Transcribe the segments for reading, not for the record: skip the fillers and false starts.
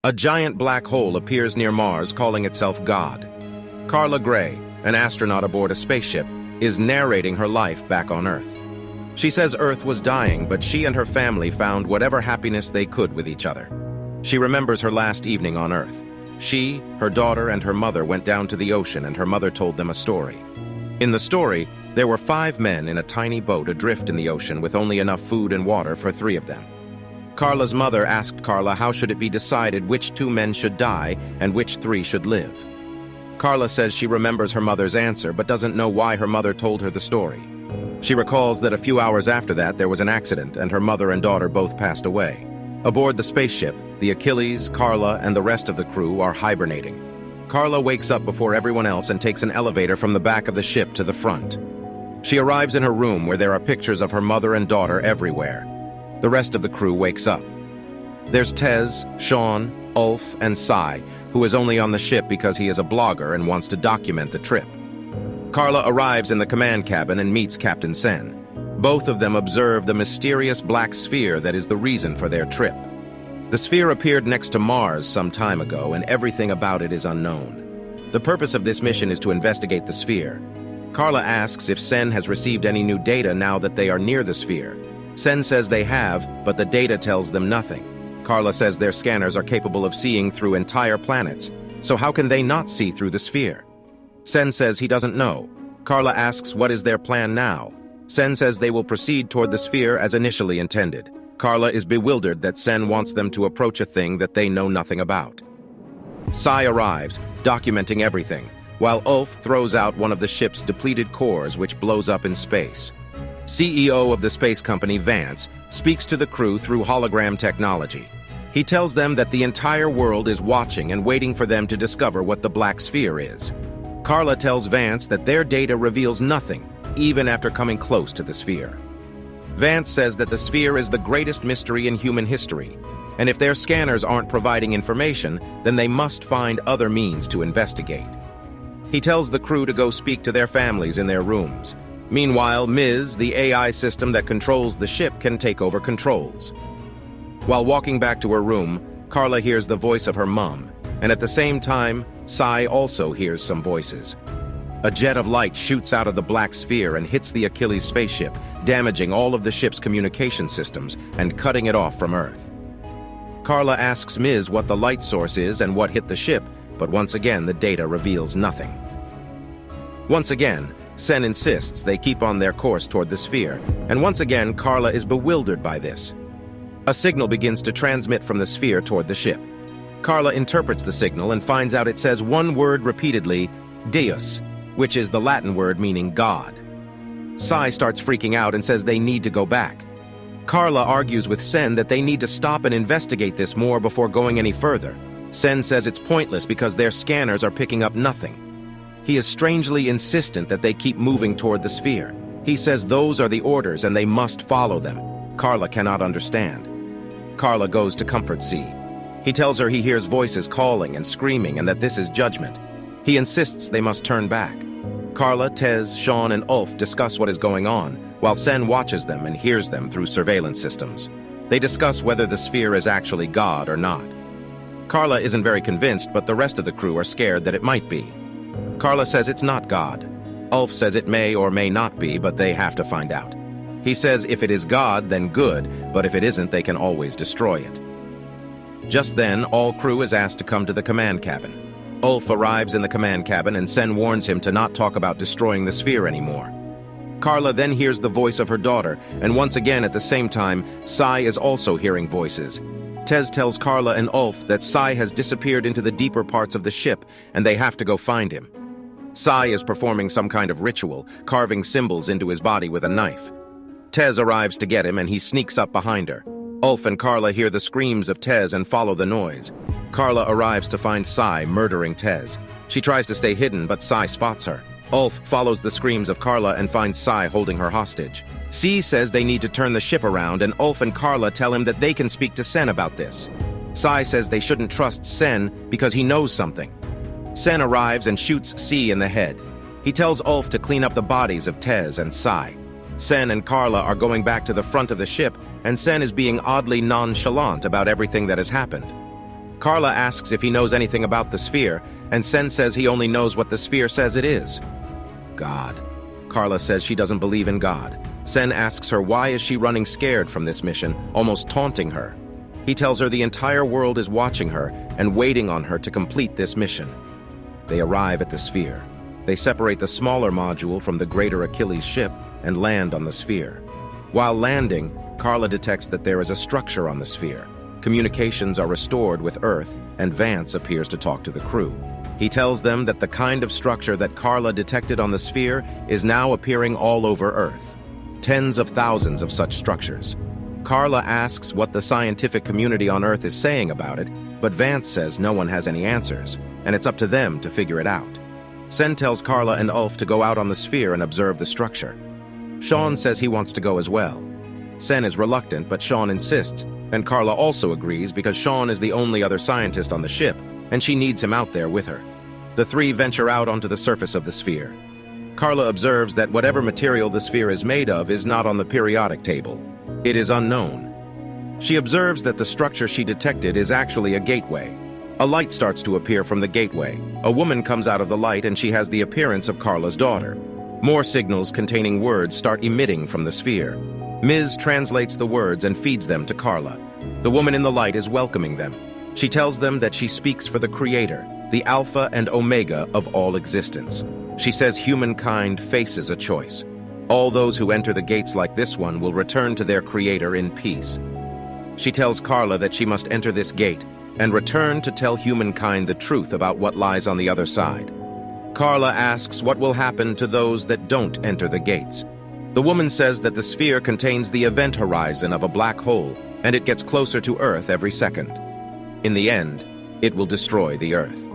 A giant black hole appears near Mars, calling itself God. Carla Gray, an astronaut aboard a spaceship, is narrating her life back on Earth. She says Earth was dying, but she and her family found whatever happiness they could with each other. She remembers her last evening on Earth. She, her daughter, and her mother went down to the ocean, and her mother told them a story. In the story, there were 5 men in a tiny boat adrift in the ocean with only enough food and water for 3 of them. Carla's mother asked Carla how should it be decided which 2 men should die and which 3 should live. Carla says she remembers her mother's answer but doesn't know why her mother told her the story. She recalls that a few hours after that there was an accident and her mother and daughter both passed away. Aboard the spaceship, the Achilles, Carla, and the rest of the crew are hibernating. Carla wakes up before everyone else and takes an elevator from the back of the ship to the front. She arrives in her room where there are pictures of her mother and daughter everywhere. The rest of the crew wakes up. There's Tez, Sean, Ulf, and Sai, who is only on the ship because he is a blogger and wants to document the trip. Carla arrives in the command cabin and meets Captain Sen. Both of them observe the mysterious black sphere that is the reason for their trip. The sphere appeared next to Mars some time ago, and everything about it is unknown. The purpose of this mission is to investigate the sphere. Carla asks if Sen has received any new data now that they are near the sphere. Sen says they have, but the data tells them nothing. Carla says their scanners are capable of seeing through entire planets, so how can they not see through the sphere? Sen says he doesn't know. Carla asks what is their plan now. Sen says they will proceed toward the sphere as initially intended. Carla is bewildered that Sen wants them to approach a thing that they know nothing about. Sai arrives, documenting everything, while Ulf throws out one of the ship's depleted cores which blows up in space. CEO of the space company, Vance, speaks to the crew through hologram technology. He tells them that the entire world is watching and waiting for them to discover what the black sphere is. Carla tells Vance that their data reveals nothing, even after coming close to the sphere. Vance says that the sphere is the greatest mystery in human history, and if their scanners aren't providing information, then they must find other means to investigate. He tells the crew to go speak to their families in their rooms. Meanwhile, Ms., the AI system that controls the ship, can take over controls. While walking back to her room, Carla hears the voice of her mom, and at the same time, Sai also hears some voices. A jet of light shoots out of the black sphere and hits the Achilles spaceship, damaging all of the ship's communication systems and cutting it off from Earth. Carla asks Ms. what the light source is and what hit the ship, but once again the data reveals nothing. Once again, Sen insists they keep on their course toward the sphere, and once again Carla is bewildered by this. A signal begins to transmit from the sphere toward the ship. Carla interprets the signal and finds out it says one word repeatedly, Deus, which is the Latin word meaning God. Sai starts freaking out and says they need to go back. Carla argues with Sen that they need to stop and investigate this more before going any further. Sen says it's pointless because their scanners are picking up nothing. He is strangely insistent that they keep moving toward the sphere. He says those are the orders and they must follow them. Carla cannot understand. Carla goes to comfort C. He tells her he hears voices calling and screaming and that this is judgment. He insists they must turn back. Carla, Tez, Sean, and Ulf discuss what is going on, while Sen watches them and hears them through surveillance systems. They discuss whether the sphere is actually God or not. Carla isn't very convinced, but the rest of the crew are scared that it might be. Carla says it's not God. Ulf says it may or may not be, but they have to find out. He says if it is God, then good, but if it isn't, they can always destroy it. Just then, all crew is asked to come to the command cabin. Ulf arrives in the command cabin and Sen warns him to not talk about destroying the sphere anymore. Carla then hears the voice of her daughter, and once again at the same time, Sai is also hearing voices. Tez tells Carla and Ulf that Sai has disappeared into the deeper parts of the ship and they have to go find him. Sai is performing some kind of ritual, carving symbols into his body with a knife. Tez arrives to get him and he sneaks up behind her. Ulf and Carla hear the screams of Tez and follow the noise. Carla arrives to find Sai murdering Tez. She tries to stay hidden, but Sai spots her. Ulf follows the screams of Carla and finds Sai holding her hostage. C says they need to turn the ship around, and Ulf and Carla tell him that they can speak to Sen about this. Sai says they shouldn't trust Sen because he knows something. Sen arrives and shoots C in the head. He tells Ulf to clean up the bodies of Tez and Sai. Sen and Carla are going back to the front of the ship, and Sen is being oddly nonchalant about everything that has happened. Carla asks if he knows anything about the sphere, and Sen says he only knows what the sphere says it is. God. Carla says she doesn't believe in God. Sen asks her why is she running scared from this mission, almost taunting her. He tells her the entire world is watching her and waiting on her to complete this mission. They arrive at the sphere. They separate the smaller module from the greater Achilles ship and land on the sphere. While landing, Carla detects that there is a structure on the sphere. Communications are restored with Earth, and Vance appears to talk to the crew. He tells them that the kind of structure that Carla detected on the sphere is now appearing all over Earth. Tens of thousands of such structures. Carla asks what the scientific community on Earth is saying about it, but Vance says no one has any answers, and it's up to them to figure it out. Sen tells Carla and Ulf to go out on the sphere and observe the structure. Sean says he wants to go as well. Sen is reluctant, but Sean insists, and Carla also agrees because Sean is the only other scientist on the ship, and she needs him out there with her. The three venture out onto the surface of the sphere. Carla observes that whatever material the sphere is made of is not on the periodic table. It is unknown. She observes that the structure she detected is actually a gateway. A light starts to appear from the gateway. A woman comes out of the light and she has the appearance of Carla's daughter. More signals containing words start emitting from the sphere. Ms. translates the words and feeds them to Carla. The woman in the light is welcoming them. She tells them that she speaks for the Creator, the Alpha and Omega of all existence. She says humankind faces a choice. All those who enter the gates like this one will return to their Creator in peace. She tells Carla that she must enter this gate and return to tell humankind the truth about what lies on the other side. Carla asks what will happen to those that don't enter the gates. The woman says that the sphere contains the event horizon of a black hole, and it gets closer to Earth every second. In the end, it will destroy the Earth.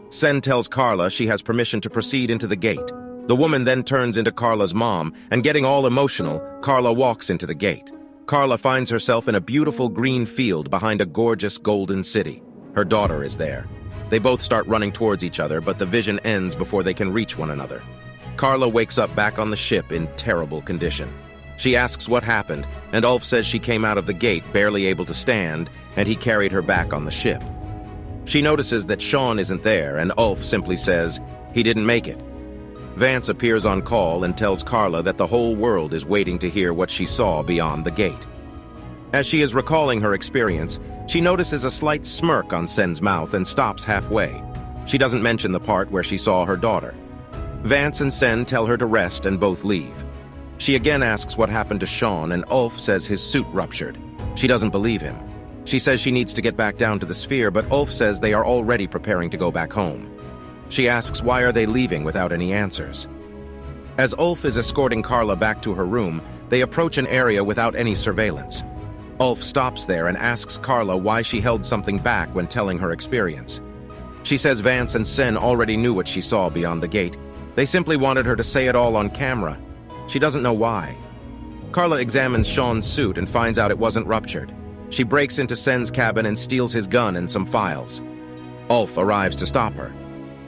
Sen tells Carla she has permission to proceed into the gate. The woman then turns into Carla's mom, and getting all emotional, Carla walks into the gate. Carla finds herself in a beautiful green field behind a gorgeous golden city. Her daughter is there. They both start running towards each other, but the vision ends before they can reach one another. Carla wakes up back on the ship in terrible condition. She asks what happened, and Ulf says she came out of the gate barely able to stand, and he carried her back on the ship. She notices that Sean isn't there, and Ulf simply says he didn't make it. Vance appears on call and tells Carla that the whole world is waiting to hear what she saw beyond the gate. As she is recalling her experience, she notices a slight smirk on Sen's mouth and stops halfway. She doesn't mention the part where she saw her daughter. Vance and Sen tell her to rest and both leave. She again asks what happened to Sean, and Ulf says his suit ruptured. She doesn't believe him. She says she needs to get back down to the sphere, but Ulf says they are already preparing to go back home. She asks why are they leaving without any answers. As Ulf is escorting Carla back to her room, they approach an area without any surveillance. Ulf stops there and asks Carla why she held something back when telling her experience. She says Vance and Sen already knew what she saw beyond the gate. They simply wanted her to say it all on camera. She doesn't know why. Carla examines Sean's suit and finds out it wasn't ruptured. She breaks into Sen's cabin and steals his gun and some files. Ulf arrives to stop her.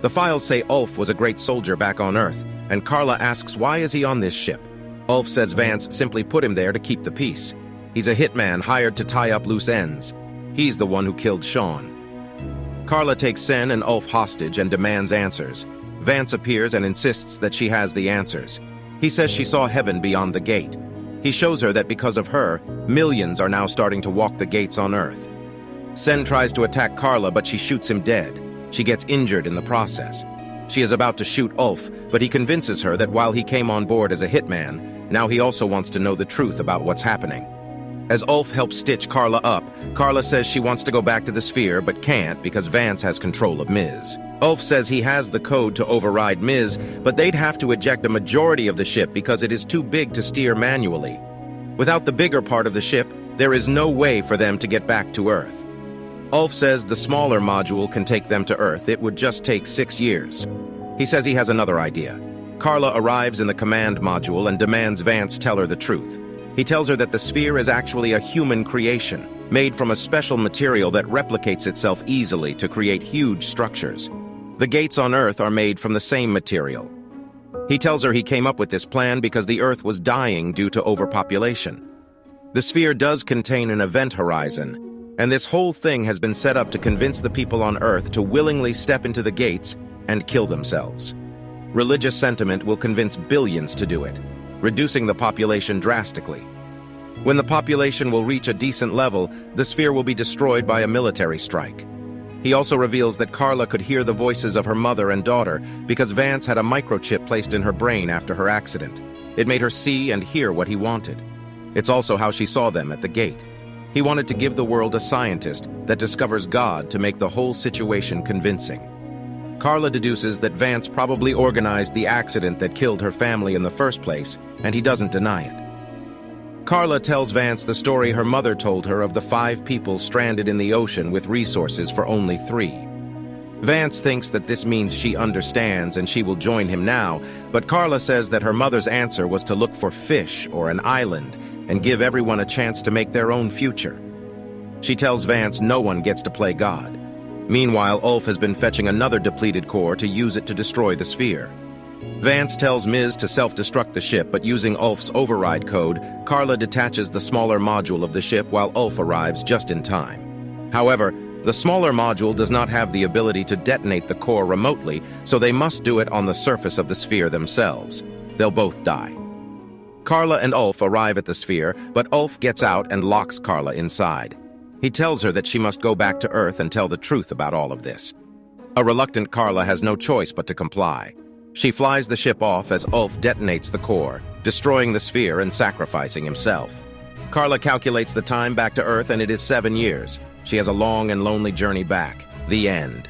The files say Ulf was a great soldier back on Earth, and Carla asks why is he on this ship. Ulf says Vance simply put him there to keep the peace. He's a hitman hired to tie up loose ends. He's the one who killed Sean. Carla takes Sen and Ulf hostage and demands answers. Vance appears and insists that she has the answers. He says she saw heaven beyond the gate. He shows her that because of her, millions are now starting to walk the gates on Earth. Sen tries to attack Carla, but she shoots him dead. She gets injured in the process. She is about to shoot Ulf, but he convinces her that while he came on board as a hitman, now he also wants to know the truth about what's happening. As Ulf helps stitch Carla up, Carla says she wants to go back to the sphere but can't because Vance has control of Ms. Ulf says he has the code to override Ms, but they'd have to eject a majority of the ship because it is too big to steer manually. Without the bigger part of the ship, there is no way for them to get back to Earth. Ulf says the smaller module can take them to Earth. It would just take 6 years. He says he has another idea. Carla arrives in the command module and demands Vance tell her the truth. He tells her that the sphere is actually a human creation, made from a special material that replicates itself easily to create huge structures. The gates on Earth are made from the same material. He tells her he came up with this plan because the Earth was dying due to overpopulation. The sphere does contain an event horizon, And this whole thing has been set up to convince the people on Earth to willingly step into the gates and kill themselves. Religious sentiment will convince billions to do it, reducing the population drastically. When the population will reach a decent level, the sphere will be destroyed by a military strike. He also reveals that Carla could hear the voices of her mother and daughter because Vance had a microchip placed in her brain after her accident. It made her see and hear what he wanted. It's also how she saw them at the gate. He wanted to give the world a scientist that discovers God to make the whole situation convincing. Carla deduces that Vance probably organized the accident that killed her family in the first place, and he doesn't deny it. Carla tells Vance the story her mother told her of the 5 people stranded in the ocean with resources for only 3. Vance thinks that this means she understands and she will join him now, but Carla says that her mother's answer was to look for fish or an island and give everyone a chance to make their own future. She tells Vance no one gets to play God. Meanwhile, Ulf has been fetching another depleted core to use it to destroy the sphere. Vance tells Ms. to self-destruct the ship, but using Ulf's override code, Carla detaches the smaller module of the ship while Ulf arrives just in time. However, the smaller module does not have the ability to detonate the core remotely, so they must do it on the surface of the sphere themselves. They'll both die. Carla and Ulf arrive at the sphere, but Ulf gets out and locks Carla inside. He tells her that she must go back to Earth and tell the truth about all of this. A reluctant Carla has no choice but to comply. She flies the ship off as Ulf detonates the core, destroying the sphere and sacrificing himself. Carla calculates the time back to Earth, and it is 7 years. She has a long and lonely journey back. The end.